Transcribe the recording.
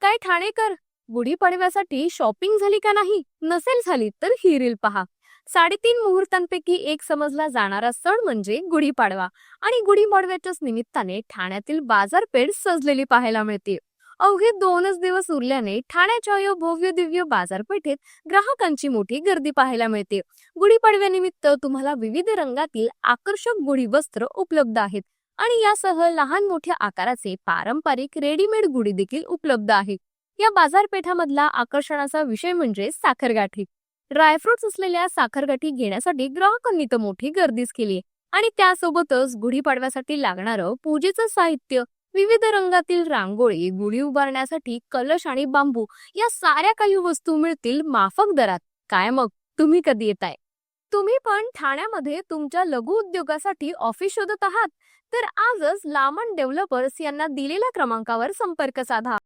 काय ठाणेकर, गुढीपाडव्यासाठी शॉपिंग झाली का नाही? नसेल झाली तर ही रील पहा. 3.5 मुहूर्तांपैकी एक समजला जाणारा सण म्हणजे गुढीपाडवा. आणि गुढीपाडव्याच्याच निमित्ताने ठाण्यातील बाजारपेठ सजलेली पाहायला मिळते. अवघे 2च दिवस उरल्याने ठाण्याच्या या भव्य दिव्य बाजारपेठेत ग्राहकांची मोठी गर्दी पाहायला मिळते. गुढीपाडव्यानिमित्त तुम्हाला विविध रंगातील आकर्षक गुढी वस्त्र उपलब्ध आहेत. आणि यासह लहान मोठ्या आकाराचे पारंपरिक रेडीमेड गुढी देखील उपलब्ध आहेत. या बाजारपेठामधला आकर्षणाचा विषय म्हणजे साखरगाठी. ड्रायफ्रुट्स असलेल्या साखरगाठी घेण्यासाठी ग्राहकांनी तर मोठी गर्दीच केली. आणि त्यासोबतच गुढीपाडव्यासाठी लागणारं पूजेचं साहित्य, विविध रंगातील रांगोळी, गुढी उभारण्यासाठी कलश आणि बांबू या साऱ्या काही वस्तू मिळतील माफक दरात. काय मग, तुम्ही कधी येताय? तुम्ही पण ठाण्यामध्ये तुमच्या लघु उद्योगासाठी ऑफिस शोधत आहात? तर आजच लामण डेव्हलपर्स यांना दिलेल्या क्रमांकावर संपर्क साधा.